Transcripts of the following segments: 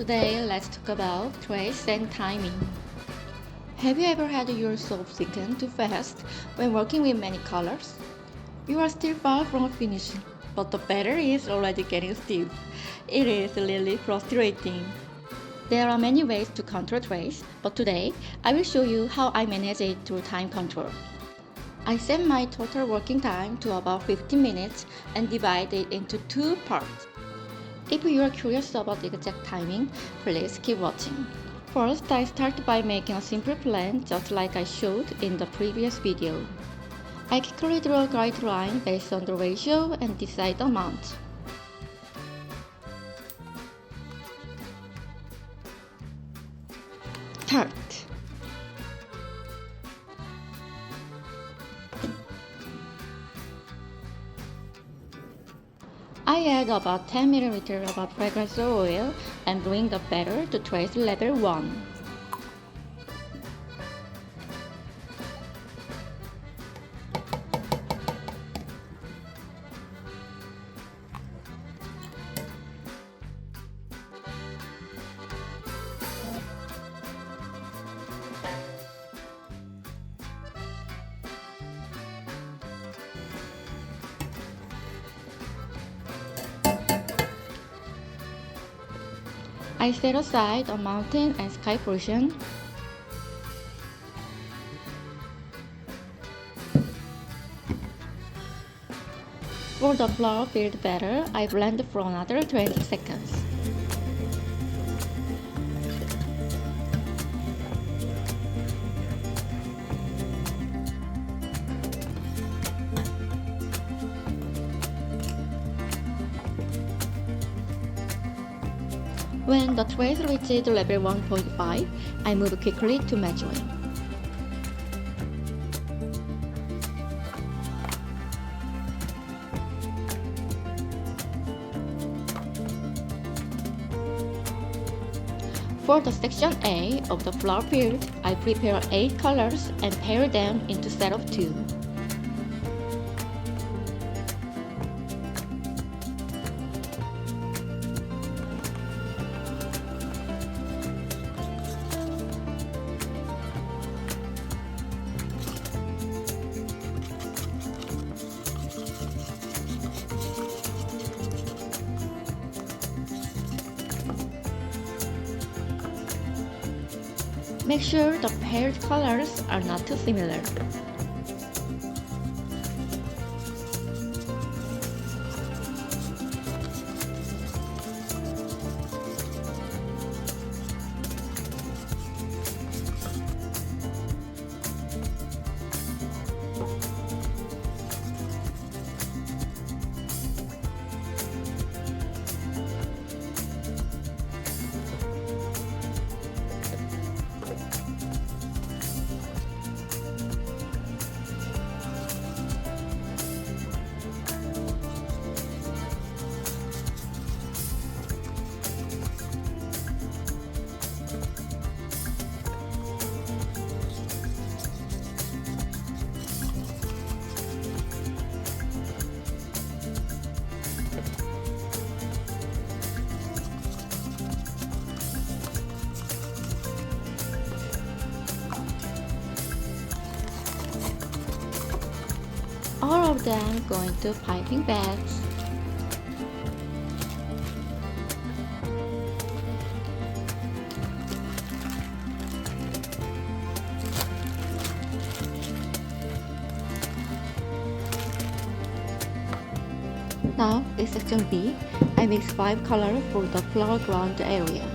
Today, let's talk about trace and timing. Have you ever had your soap thicken too fast when working with many colors? You are still far from finishing, but the batter is already getting stiff. It is really frustrating. There are many ways to control trace, but today I will show you how I manage it through time control. I set my total working time to about 15 minutes and divide it into two parts. If you are curious about the exact timing, please keep watching. First, I start by making a simple plan just like I showed in the previous video. I quickly draw a guideline based on the ratio and decide the amount. Start. I add about 10 ml of fragrance oil and bring the batter to trace level 1. I set aside a mountain and sky portion. For the flour filled batter, I blend for another 20 seconds. When the trace reaches level 1.5, I move quickly to measuring. For the section A of the flower field, I prepare 8 colors and pair them into set of 2. Make sure the paired colors are not too similar. All of them go into piping bags. Now in section B, I mix 5 colors for the flower ground area.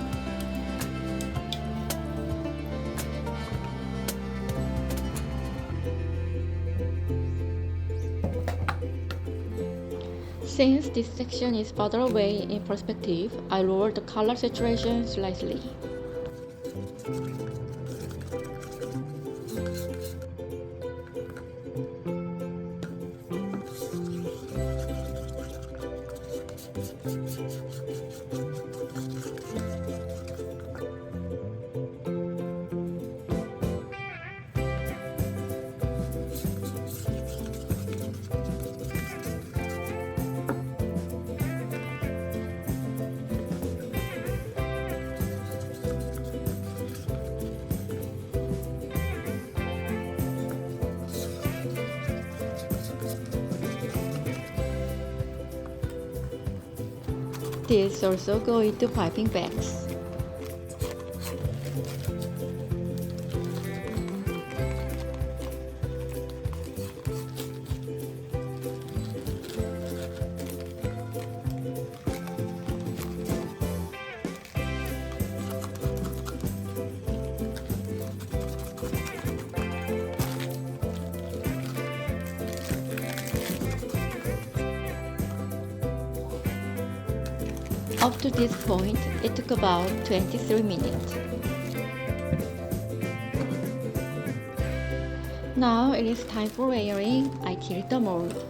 Since this section is further away in perspective, I lower the color saturation slightly. These also go into piping bags. Up to this point, it took about 23 minutes. Now it is time for layering. I tilt the mold.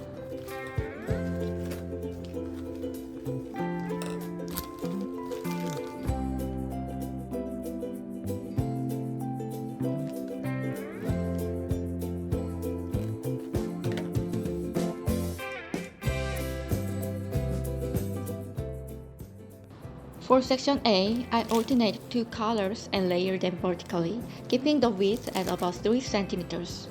For section A, I alternate two colors and layer them vertically, keeping the width at about 3 centimeters.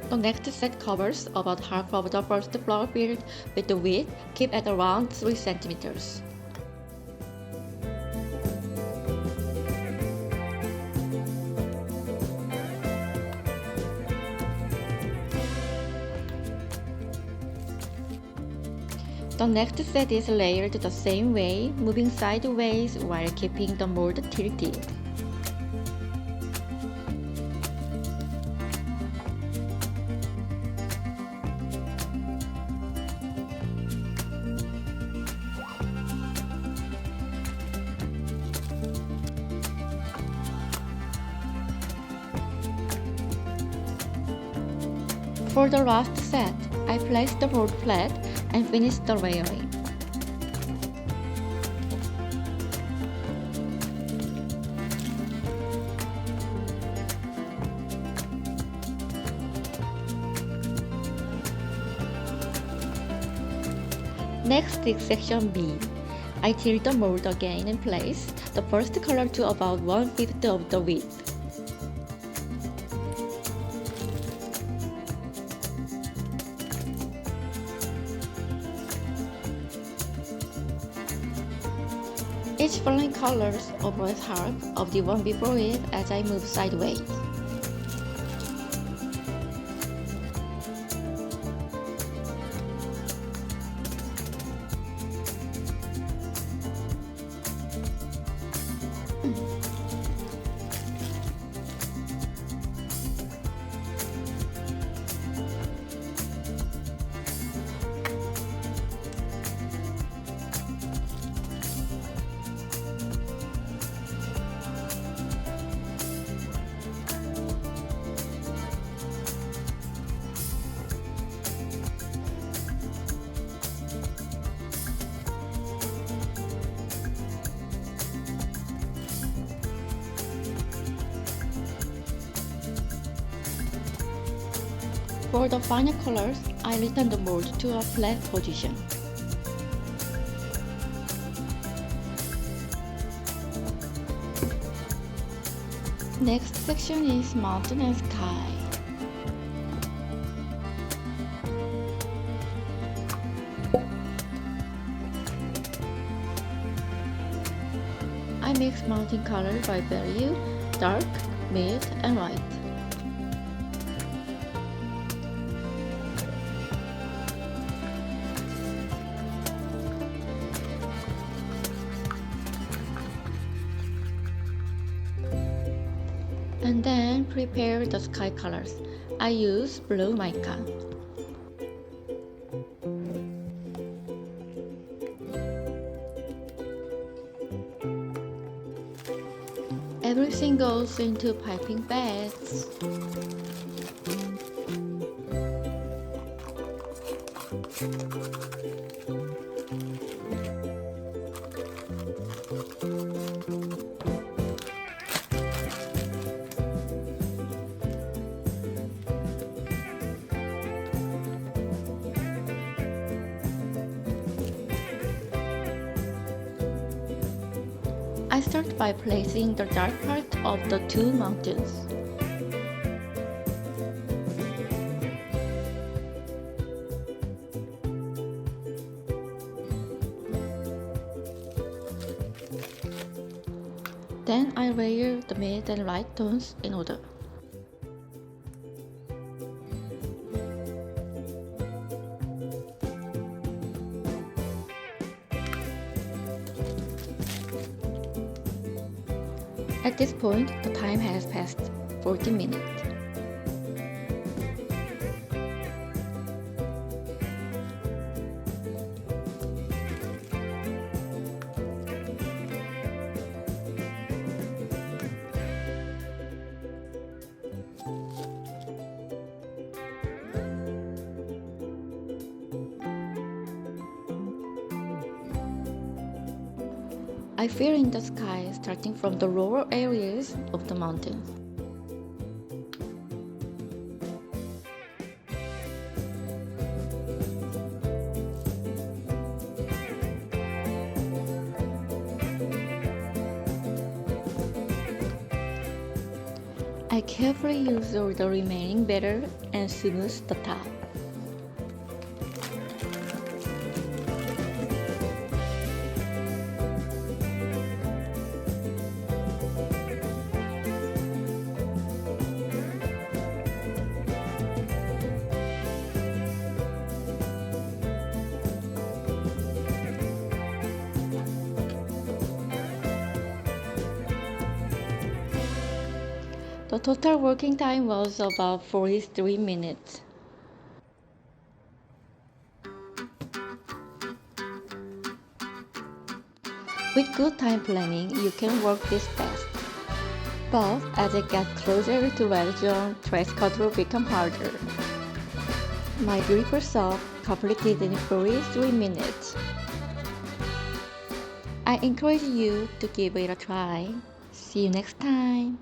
The next set covers about half of the first flower field with the width kept at around 3 centimeters. The next set is layered the same way, moving sideways while keeping the mold tilted. For the last set, I place the mold flat and finish the layering. Next is section B. I tilt the mold again and place the first color to about 1/5 of the width. Each following colors overlap half of the one before it as I move sideways. For the final colors, I return the mold to a flat position. Next section is mountain and sky. I mix mountain color by value, dark, mid, and light. And then prepare the sky colors. I use blue mica. Everything goes into piping bags. I I start by placing the dark part of the two mountains. Then I layer the mid and light tones in order. At this point, the time has passed 40 minutes. I fill in the sky starting from the lower areas of the mountains. I carefully use all the remaining batter and smooth the top. The total working time was about 43 minutes. With good time planning, you can work this fast. But as it gets closer to red zone, trace cut will become harder. My beautiful sock completed in 43 minutes. I encourage you to give it a try. See you next time.